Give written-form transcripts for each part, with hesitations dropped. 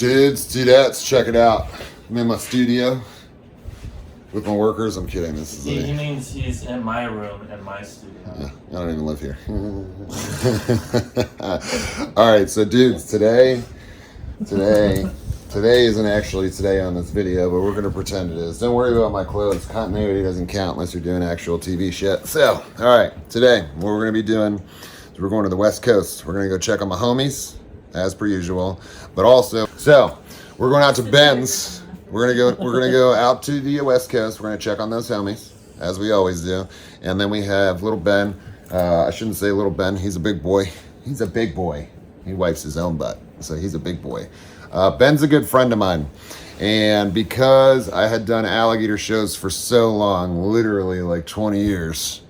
Dudes, dudettes, check it out. I'm in my studio with my workers. I'm kidding. This is He means he's in my room in my studio. Yeah, I don't even live here. All right, so dudes, today isn't actually today on this video, but we're gonna pretend it is. Don't worry about my clothes. Continuity doesn't count unless you're doing actual TV shit. So, all right, today what we're gonna be doing is we're going to the West Coast. We're gonna go check on my homies, as per usual. But also, so we're going out to Ben's. We're gonna go out to the West Coast. We're gonna check on those homies, as we always do. And then we have little Ben. I shouldn't say little Ben. He's a big boy. He's a big boy. He wipes his own butt, so he's a big boy. Ben's a good friend of mine. And because I had done alligator shows for so long, literally like 20 years,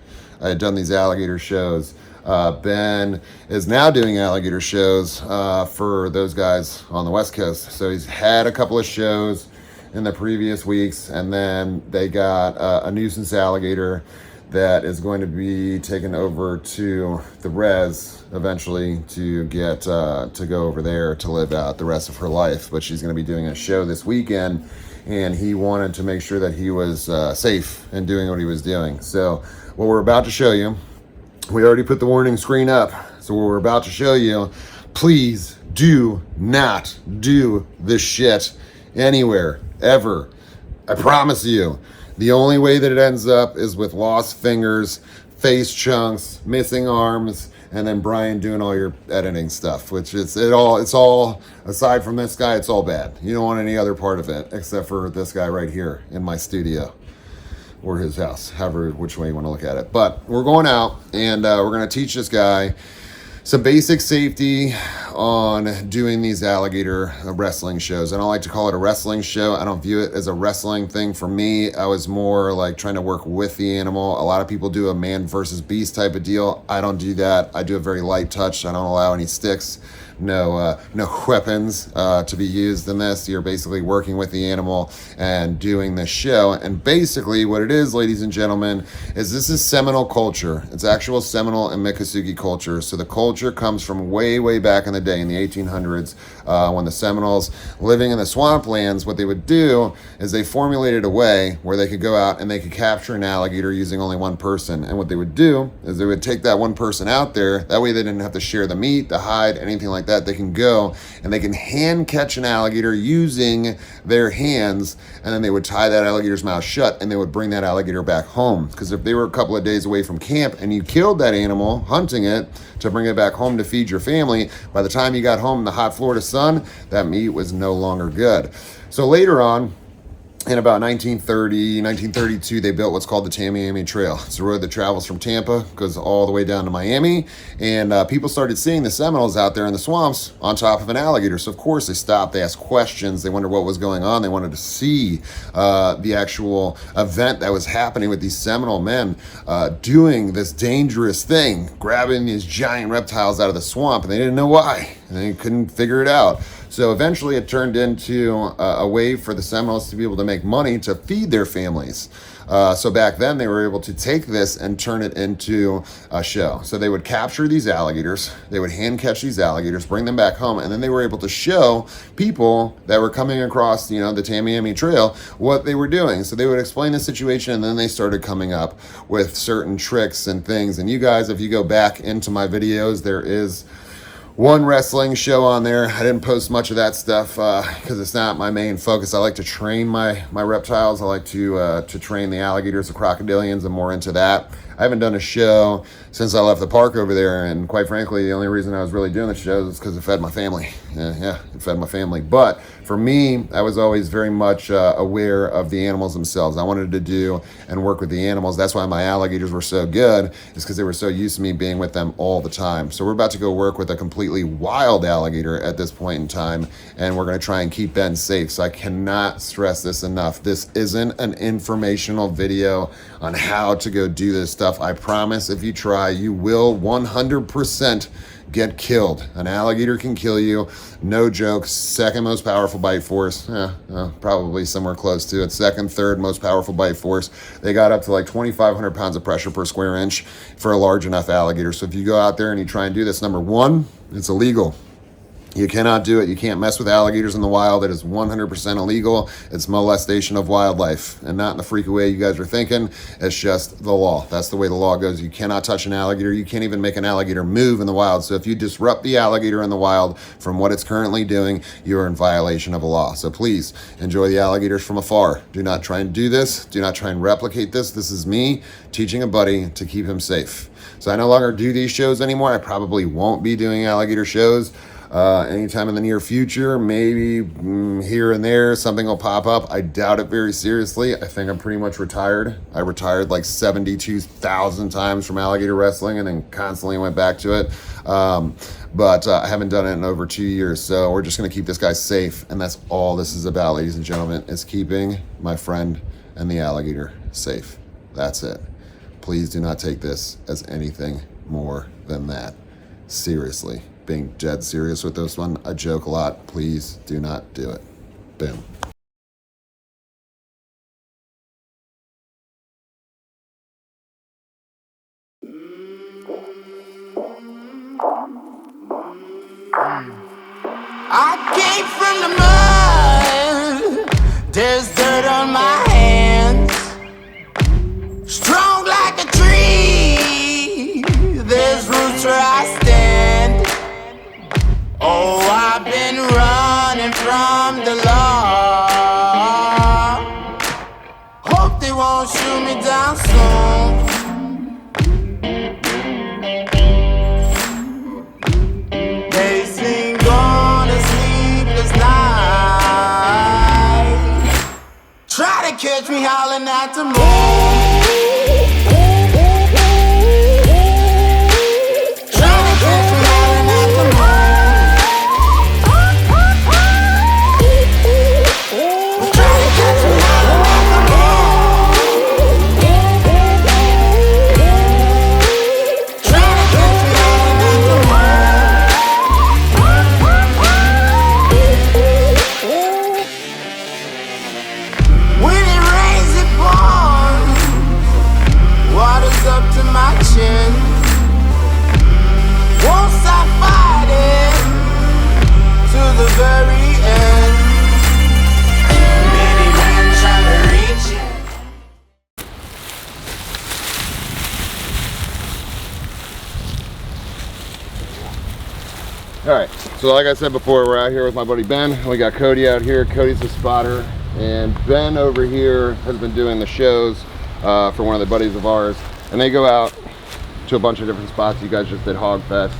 I had done these alligator shows. Ben is now doing alligator shows for those guys on the West Coast. So he's had a couple of shows in the previous weeks, and then they got a nuisance alligator that is going to be taken over to the res eventually to get to go over there to live out the rest of her life. But she's going to be doing a show this weekend, and he wanted to make sure that he was safe in doing what he was doing. So what we're about to show you, we already put the warning screen up. So what we're about to show you, please do not do this shit anywhere, ever. I promise you. The only way that it ends up is with lost fingers, face chunks, missing arms, and then Brian doing all your editing stuff, which is it's all, aside from this guy, it's all bad. You don't want any other part of it except for this guy right here in my studio or his house, however, which way you want to look at it. But we're going out and we're going to teach this guy some basic safety on doing these alligator wrestling shows. I don't like to call it a wrestling show. I don't view it as a wrestling thing. For me, I was more like trying to work with the animal. A lot of people do a man versus beast type of deal. I don't do that. I do a very light touch. I don't allow any sticks. No weapons to be used in this. You're basically working with the animal and doing this show. And basically what it is, ladies and gentlemen, is this is Seminole culture. It's actual Seminole and Miccosukee culture. So the culture comes from way, way back in the day in the 1800s when the Seminoles living in the swamplands, what they would do is they formulated a way where they could go out and they could capture an alligator using only one person. And what they would do is they would take that one person out there. That way they didn't have to share the meat, the hide, anything like that. They can go and they can hand catch an alligator using their hands, and then they would tie that alligator's mouth shut and they would bring that alligator back home. Because if they were a couple of days away from camp and you killed that animal hunting it to bring it back home to feed your family, by the time you got home in the hot Florida sun, that meat was no longer good. So later on, in about 1930, 1932, they built what's called the Tamiami Trail. It's a road that travels from Tampa, goes all the way down to Miami, and people started seeing the Seminoles out there in the swamps on top of an alligator. So of course they stopped, they asked questions, they wondered what was going on, they wanted to see the actual event that was happening with these Seminole men doing this dangerous thing, grabbing these giant reptiles out of the swamp, and they didn't know why, and they couldn't figure it out. So eventually it turned into a way for the Seminoles to be able to make money to feed their families. So back then they were able to take this and turn it into a show. So they would capture these alligators, they would hand catch these alligators, bring them back home, and then they were able to show people that were coming across, the Tamiami Trail, what they were doing. So they would explain the situation, and then they started coming up with certain tricks and things. And you guys, if you go back into my videos, there is one wrestling show on there. I didn't post much of that stuff because it's not my main focus. I like to train my reptiles. I like to train the alligators, the crocodilians. I'm more into that. I haven't done a show since I left the park over there, and quite frankly, the only reason I was really doing the shows is because it fed my family. Yeah, it fed my family. But for me, I was always very much aware of the animals themselves. I wanted to do and work with the animals. That's why my alligators were so good, is because they were so used to me being with them all the time. So we're about to go work with a completely wild alligator at this point in time, and we're going to try and keep Ben safe. So I cannot stress this enough. This isn't an informational video on how to go do this stuff. I promise if you try, you will 100% get killed. An alligator can kill you, no joke. Second most powerful bite force, probably somewhere close to it. Second, third most powerful bite force. They got up to like 2,500 pounds of pressure per square inch for a large enough alligator. So if you go out there and you try and do this, number one, it's illegal. You cannot do it. You can't mess with alligators in the wild. It is 100% illegal. It's molestation of wildlife, and not in the freaky way you guys are thinking. It's just the law. That's the way the law goes. You cannot touch an alligator. You can't even make an alligator move in the wild. So if you disrupt the alligator in the wild from what it's currently doing, you are in violation of a law. So please enjoy the alligators from afar. Do not try and do this. Do not try and replicate this. This is me teaching a buddy to keep him safe. So I no longer do these shows anymore. I probably won't be doing alligator shows anytime in the near future. Maybe here and there something will pop up. I doubt it very seriously. I think I'm pretty much retired. I retired like 72,000 times from alligator wrestling and then constantly went back to it. But I haven't done it in over 2 years. So we're just going to keep this guy safe. And that's all this is about, ladies and gentlemen, is keeping my friend and the alligator safe. That's it. Please do not take this as anything more than that. Seriously. Being dead serious with this one. I joke a lot. Please do not do it. Boom. I came from the mud. There's dirt on my hands. Strong like a tree. There's roots where I stand. Oh, I've been running from the law. Hope they won't shoot me down soon. They sing on a sleepless night. Try to catch me howling at the moon. All right, so like I said before, we're out here with my buddy Ben. We got Cody out here. Cody's the spotter, and Ben over here has been doing the shows for one of the buddies of ours, and they go out to a bunch of different spots. You guys just did Hog Fest,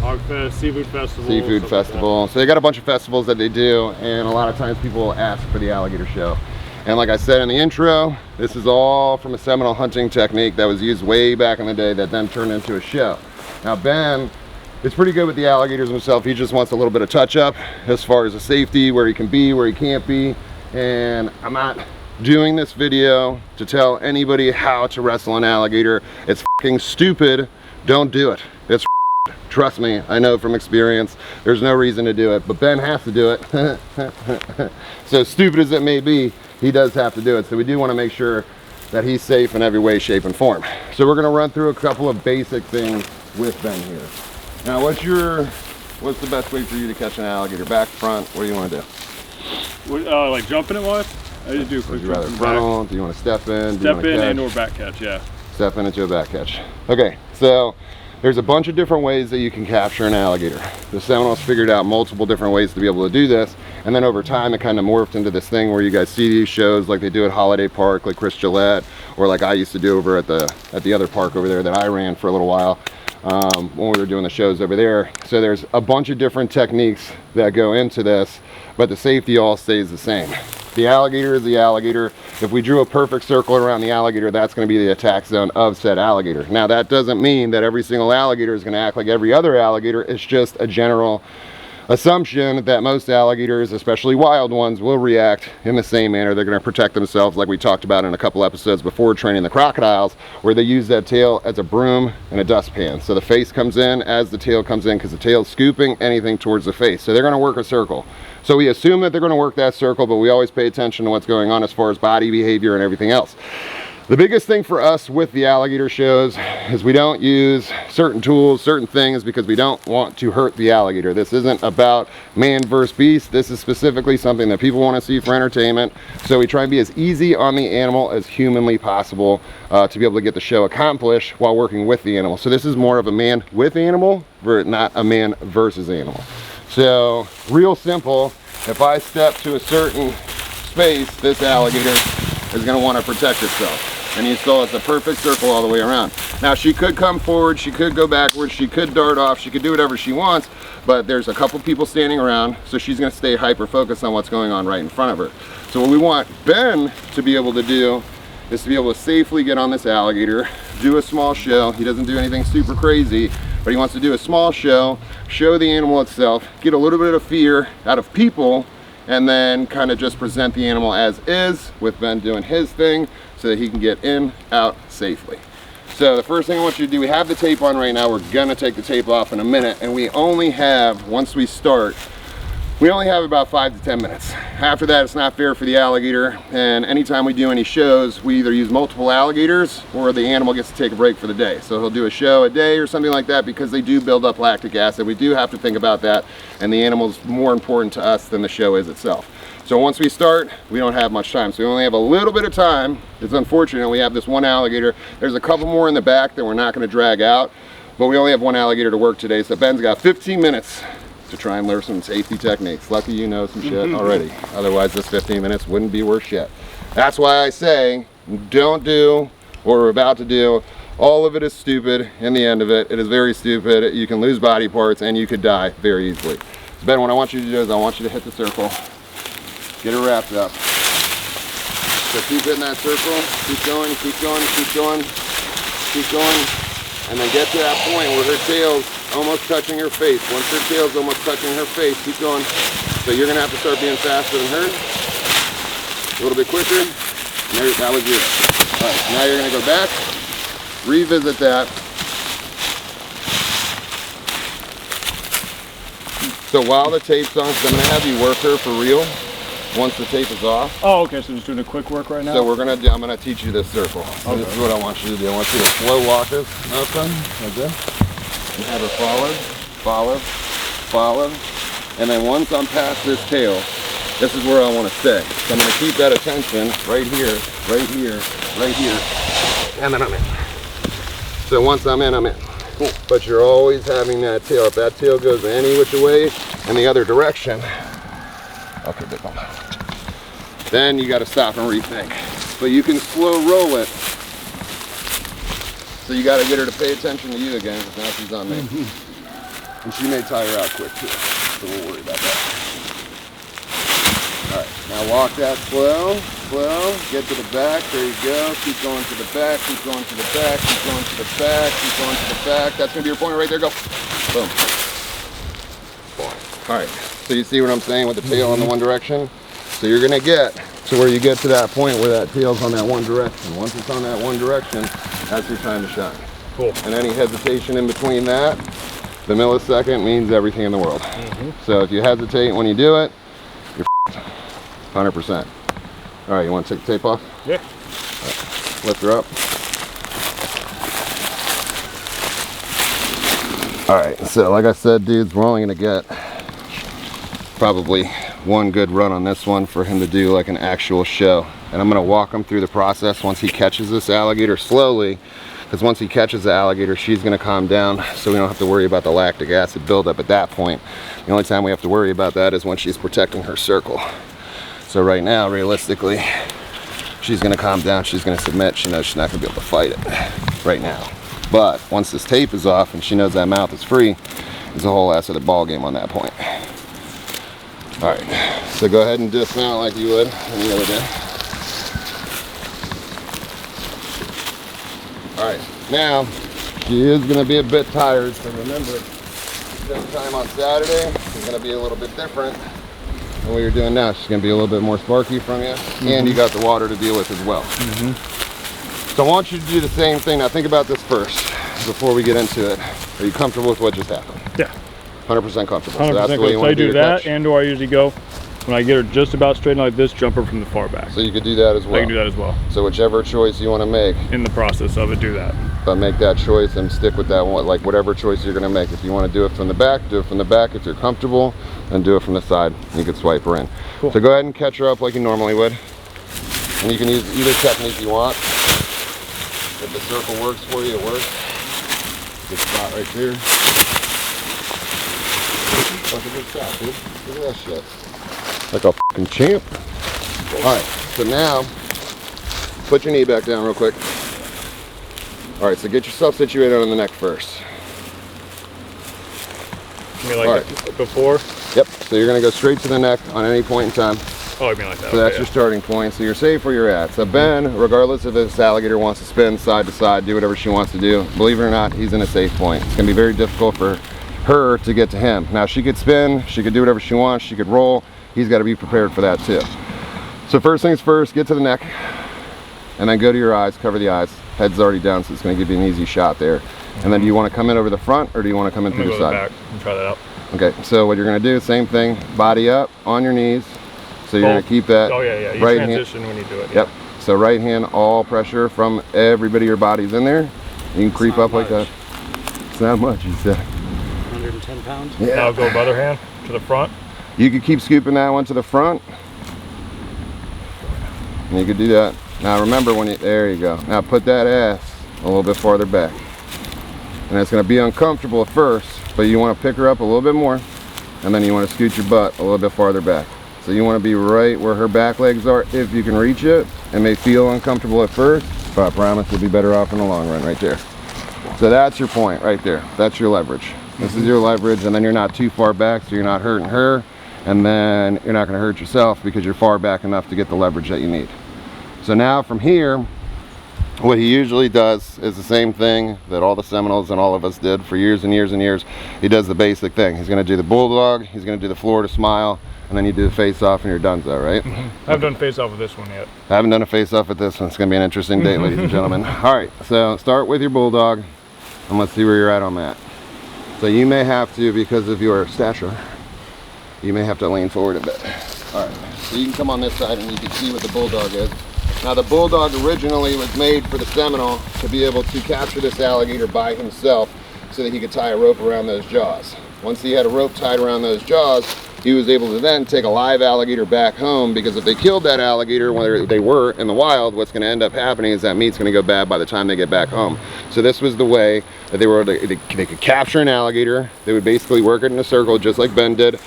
Seafood Festival. Seafood Festival. Like so they got a bunch of festivals that they do, and a lot of times people will ask for the alligator show. And like I said in the intro, this is all from a Seminole hunting technique that was used way back in the day that then turned into a show. Now Ben is pretty good with the alligators himself. He just wants a little bit of touch up as far as the safety, where he can be, where he can't be. And I'm not doing this video to tell anybody how to wrestle an alligator. It's fucking stupid. Don't do it. It's trust me, I know from experience. There's no reason to do it, but Ben has to do it. So stupid as it may be, he does have to do it. So we do want to make sure that he's safe in every way, shape, and form. So we're going to run through a couple of basic things with Ben here. Now, what's the best way for you to catch an alligator? Back, front? What do you want to do? Like jumping it was? I just do quick. Would you rather frontal? Do you want to step in? Step in and or back catch, yeah. Step in into a back catch. Okay, so there's a bunch of different ways that you can capture an alligator. The Seminoles figured out multiple different ways to be able to do this, and then over time it kind of morphed into this thing where you guys see these shows like they do at Holiday Park, like Chris Gillette, or like I used to do over at the other park over there that I ran for a little while. When we were doing the shows over there. So there's a bunch of different techniques that go into this, but the safety all stays the same. The alligator is the alligator. If we drew a perfect circle around the alligator, that's going to be the attack zone of said alligator. Now that doesn't mean that every single alligator is going to act like every other alligator. It's just a general assumption that most alligators, especially wild ones, will react in the same manner. They're going to protect themselves, like we talked about in a couple episodes before training the crocodiles, where they use that tail as a broom and a dustpan. So the face comes in as the tail comes in, because the tail's scooping anything towards the face. So they're going to work a circle. So we assume that they're going to work that circle, but we always pay attention to what's going on as far as body behavior and everything else. The biggest thing for us with the alligator shows is we don't use certain tools, certain things, because we don't want to hurt the alligator. This isn't about man versus beast. This is specifically something that people want to see for entertainment. So we try and be as easy on the animal as humanly possible to be able to get the show accomplished while working with the animal. So this is more of a man with animal, not a man versus animal. So real simple, if I step to a certain space, this alligator is going to want to protect itself. And you saw it's a perfect circle all the way around. Now she could come forward, she could go backwards, she could dart off, she could do whatever she wants, but there's a couple people standing around, so she's gonna stay hyper focused on what's going on right in front of her. So what we want Ben to be able to do is to be able to safely get on this alligator, do a small show. He doesn't do anything super crazy, but he wants to do a small show, show the animal itself, get a little bit of fear out of people, and then kind of just present the animal as is, with Ben doing his thing, so that he can get in, out safely. So the first thing I want you to do, we have the tape on right now. We're gonna take the tape off in a minute, and we only have, once we start, we only have about 5 to 10 minutes. After that, it's not fair for the alligator, and anytime we do any shows, we either use multiple alligators or the animal gets to take a break for the day. So he'll do a show a day or something like that, because they do build up lactic acid. We do have to think about that, and the animal's more important to us than the show is itself. So once we start, we don't have much time. So we only have a little bit of time. It's unfortunate we have this one alligator. There's a couple more in the back that we're not gonna drag out, but we only have one alligator to work today. So Ben's got 15 minutes to try and learn some safety techniques. Lucky you know some shit already. Otherwise this 15 minutes wouldn't be worth shit. That's why I say, don't do what we're about to do. All of it is stupid in the end of it. It is very stupid. You can lose body parts and you could die very easily. So Ben, what I want you to do is I want you to hit the circle. Get her wrapped up. So keep hitting that circle, keep going, keep going, keep going, keep going, and then get to that point where her tail's almost touching her face. Once her tail's almost touching her face, keep going. So you're gonna have to start being faster than her. A little bit quicker, and there, that was it. All right, now you're gonna go back, revisit that. So while the tape's on, so I'm gonna have you work her for real. Once the tape is off. Oh, okay, so just doing a quick work right now? So we're gonna do, I'm gonna teach you this circle. So okay. This is what I want you to do. I want you to slow walk us open, like this. And have her follow, follow, follow. And then once I'm past this tail, this is where I wanna stay. So I'm gonna keep that attention right here, right here, right here. And then I'm in. So once I'm in, I'm in. Cool. But you're always having that tail. If that tail goes any which way in the other direction, okay, big one. Then you got to stop and rethink. But you can slow roll it. So you got to get her to pay attention to you again, because now she's on me. And she may tire out quick too, so we'll worry about that. All right, now walk that slow, slow. Get to the back. There you go. Keep going to the back. Keep going to the back. Keep going to the back. Keep going to the back. That's gonna be your pointer right there. Go. Boom. All right. So you see what I'm saying with the tail in the one direction? So you're gonna get to where you get to that point where that tail's on that one direction. Once it's on that one direction, that's your time to shine. Cool. And any hesitation in between that, the millisecond means everything in the world. So if you hesitate when you do it, you're 100%. All right, you want to take the tape off? Yeah. Right. Lift her up. All right, so like I said, dudes, we're only gonna get probably one good run on this one for him to do like an actual show. And I'm gonna walk him through the process once he catches this alligator slowly, because once he catches the alligator, she's gonna calm down, so we don't have to worry about the lactic acid buildup at that point. The only time we have to worry about that is when she's protecting her circle. So right now, realistically, she's gonna calm down, she's gonna submit, she knows she's not gonna be able to fight it right now. But once this tape is off and she knows that mouth is free, there's a whole ass of the ball game on that point. All right, so go ahead and dismount like you would any other day. All right, now she is gonna be a bit tired, so remember, this time on Saturday is gonna be a little bit different than what you're doing now. She's gonna be a little bit more sparky from you, and you got the water to deal with as well. So I want you to do the same thing. Now think about this first, before we get into it. Are you comfortable with what just happened? Yeah. 100% comfortable. 100%. So that's the way you So want I to do do your that, catch. and do I usually go When I get her just about straightened like this, jump her from the far back. So you could do that as well. I can do that as well. So whichever choice you want to make. In the process of it, do that. But make that choice and stick with that one, like whatever choice you're going to make. If you want to do it from the back, do it from the back. If you're comfortable, then do it from the side. You can swipe her in. Cool. So go ahead and catch her up like you normally would. And you can use either technique you want. If the circle works for you, it works. Good spot right there. That's a good shot, dude. Look at that shit. Like a fucking champ. Alright, so now, put your knee back down real quick. Alright, so get yourself situated on the neck first. You mean like before? Yep, so you're going to go straight to the neck on any point in time. Oh, I mean like that. So that's your starting point. So you're safe where you're at. So Ben, regardless if this alligator wants to spin side to side, do whatever she wants to do, believe it or not, he's in a safe point. It's going to be very difficult for her to get to him. Now she could spin, she could do whatever she wants, she could roll. He's got to be prepared for that too. So first things first, get to the neck and then go to your eyes, cover the eyes. Head's already down, so it's going to give you an easy shot there. And then do you want to come in over the front or do you want to come in through the side? Back and try that out. Okay, so what you're going to do, same thing, body up on your knees. So you're going to keep that You right transition hand. when you do it. Yep. So right hand, all pressure from every bit of your body's in there. You can creep up like that. It's not much, you said. 110 pounds. Yeah. Now go other hand to the front. You could keep scooping that one to the front. And you could do that. Now remember when you, there you go. Now put that ass a little bit farther back. And it's going to be uncomfortable at first, but you want to pick her up a little bit more. And then you want to scoot your butt a little bit farther back. So you want to be right where her back legs are if you can reach it. It may feel uncomfortable at first, but I promise you'll be better off in the long run right there. So that's your point right there. That's your leverage. This is your leverage, and then you're not too far back, so you're not hurting her, and then you're not going to hurt yourself because you're far back enough to get the leverage that you need. So now from here, what he usually does is the same thing that all the Seminoles and all of us did for years and years and years. He does the basic thing. He's going to do the bulldog, he's going to do the Florida smile, and then you do the face-off and you're donezo, right? I haven't done face-off with this one yet. I haven't done a face-off with this one. It's going to be an interesting date, ladies and gentlemen. All right, so start with your bulldog, and let's see where you're at on that. So you may have to, because of your stature, you may have to lean forward a bit. All right, so you can come on this side and you can see what the bulldog is. Now the bulldog originally was made for the Seminole to be able to capture this alligator by himself so that he could tie a rope around those jaws. Once he had a rope tied around those jaws, he was able to then take a live alligator back home, because if they killed that alligator when they were in the wild, what's going to end up happening is that meat's going to go bad by the time they get back home. So this was the way that they could capture an alligator. They would basically work it in a circle just like Ben did,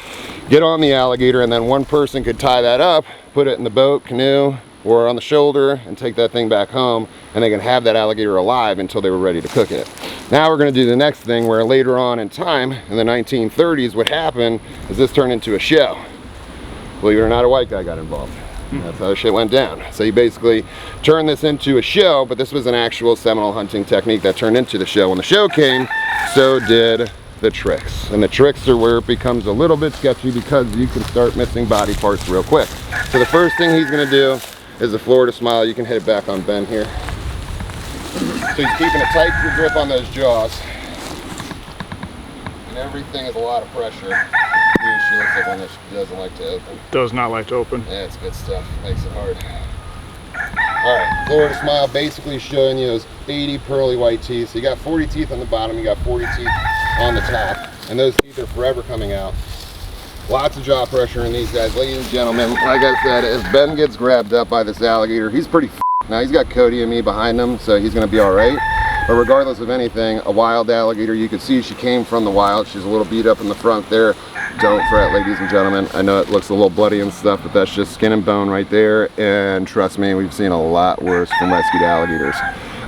get on the alligator, and then one person could tie that up, put it in the boat, canoe, or on the shoulder, and take that thing back home, and they can have that alligator alive until they were ready to cook it. Now we're going to do the next thing, where later on in time, in the 1930s, what happened is this turned into a show. Believe it or not, a white guy got involved. That's how the shit went down. So he basically turned this into a show, but this was an actual Seminole hunting technique that turned into the show. When the show came, so did the tricks. And the tricks are where it becomes a little bit sketchy, because you can start missing body parts real quick. So the first thing he's going to do is the Florida smile. You can hit it back on Ben here. So he's keeping a tight grip on those jaws. And everything is a lot of pressure. Ooh, she looks like one that doesn't like to open. Does not like to open. Yeah, it's good stuff. Makes it hard. Alright, Florida smile basically showing you those 80 pearly white teeth. So you got 40 teeth on the bottom, you got 40 teeth on the top. And those teeth are forever coming out. Lots of jaw pressure in these guys. Ladies and gentlemen, like I said, if Ben gets grabbed up by this alligator, he's pretty now he's got Cody and me behind him, so he's going to be all right. But regardless of anything, a wild alligator, you can see she came from the wild. She's a little beat up in the front there. Don't fret, ladies and gentlemen. I know it looks a little bloody and stuff, but that's just skin and bone right there. And trust me, we've seen a lot worse from rescued alligators.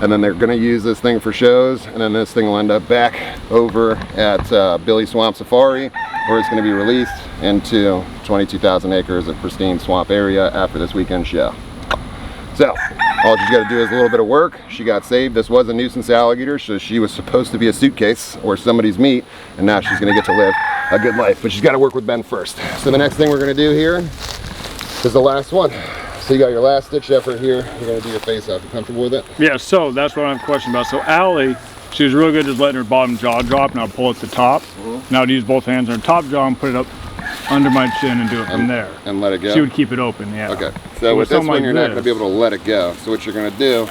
And then they're going to use this thing for shows, and then this thing will end up back over at Billy Swamp Safari, where it's going to be released into 22,000 acres of pristine swamp area after this weekend show. So, all she's got to do is a little bit of work. She got saved. This was a nuisance alligator, so she was supposed to be a suitcase or somebody's meat, and now she's going to get to live a good life. But she's got to work with Ben first. So the next thing we're going to do here is the last one. So you got your last ditch effort here. You're going to do your face off. You comfortable with it? Yeah, so that's what I have a question about. So Allie, she was really good just letting her bottom jaw drop. Now pull at the top. Now I'd use both hands on her top jaw and put it up under my chin and do it from there. And let it go? She would keep it open, yeah. Okay, so with this something one, like you're not going to this- be able to let it go. So what you're going to do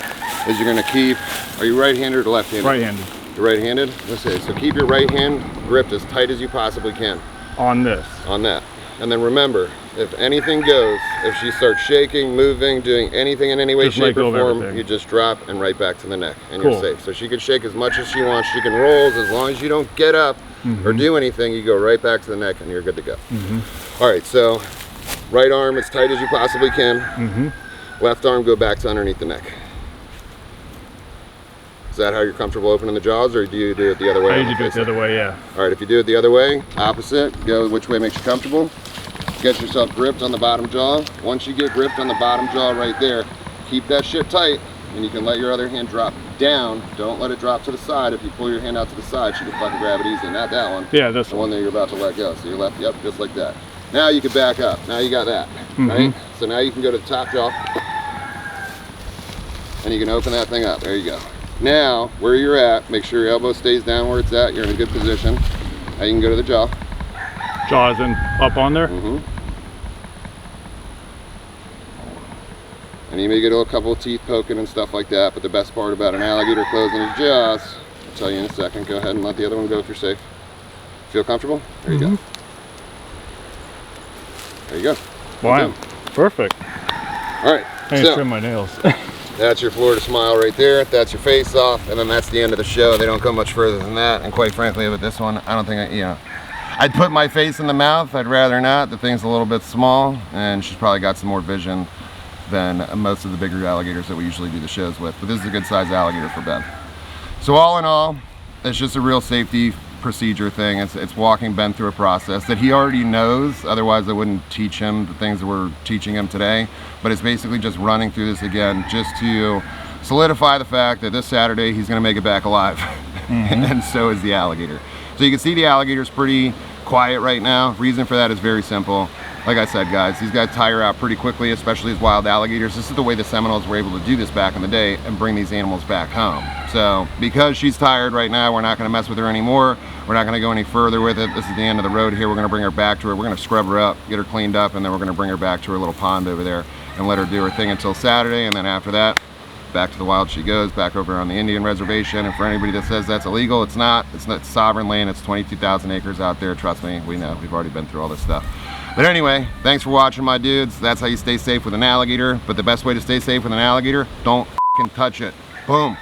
is you're going to keep, are you right-handed or left-handed? Right-handed. You're right-handed? Okay, so keep your right hand gripped as tight as you possibly can On this. on that. And then remember, if anything goes, if she starts shaking, moving, doing anything in any way, Just let shape, go or of form, everything. you just drop and right back to the neck, and Cool. you're safe. So she can shake as much as she wants. She can roll as long as you don't get up or do anything. You go right back to the neck, and you're good to go. All right, so right arm as tight as you possibly can. Left arm go back to underneath the neck. Is that how you're comfortable opening the jaws, or do you do it the other way? I on usually do it the face? other way, yeah. All right, if you do it the other way, opposite, go which way makes you comfortable. Get yourself gripped on the bottom jaw. Once you get gripped on the bottom jaw right there, keep that shit tight, and you can let your other hand drop down. Don't let it drop to the side. If you pull your hand out to the side, she can fucking grab it easy. Not that one. Yeah, this The one. one that you're about to let go. So you're left, yep, just like that. Now you can back up. Now you got that, right? So now you can go to the top jaw, and you can open that thing up. There you go. Now, where you're at, make sure your elbow stays down where it's at. You're in a good position. Now you can go to the jaw. Jaws in, up on there. And you may get a couple of teeth poking and stuff like that, but the best part about an alligator closing his jaws, I'll tell you in a second. Go ahead and let the other one go if you're safe. Feel comfortable? There you go. There you go. Wow. Perfect. All right. I need to trim my nails. That's your Florida smile right there. That's your face off, and then that's the end of the show. They don't go much further than that. And quite frankly, with this one, I don't think I'd put my face in the mouth. I'd rather not. The thing's a little bit small, and she's probably got some more vision than most of the bigger alligators that we usually do the shows with. But this is a good sized alligator for Ben. So all in all, it's just a real safety procedure thing. It's walking Ben through a process that he already knows. Otherwise, I wouldn't teach him the things that we're teaching him today. But it's basically just running through this again, just to solidify the fact that this Saturday he's going to make it back alive, and so is the alligator. So you can see the alligator's pretty quiet right now. Reason for that is very simple. Like I said, guys, these guys tire out pretty quickly, especially as wild alligators. This is the way the Seminoles were able to do this back in the day and bring these animals back home. So because she's tired right now, we're not going to mess with her anymore. We're not going to go any further with it. This is the end of the road here. We're going to bring her back to her. We're going to scrub her up, get her cleaned up, and then we're going to bring her back to her little pond over there and let her do her thing until Saturday. And then after that, back to the wild she goes, back over on the Indian reservation. And for anybody that says that's illegal, it's not. It's not sovereign land. It's 22,000 acres out there. Trust me, we know. We've already been through all this stuff. But anyway, thanks for watching, my dudes. That's how you stay safe with an alligator. But the best way to stay safe with an alligator, don't f***ing touch it. Boom.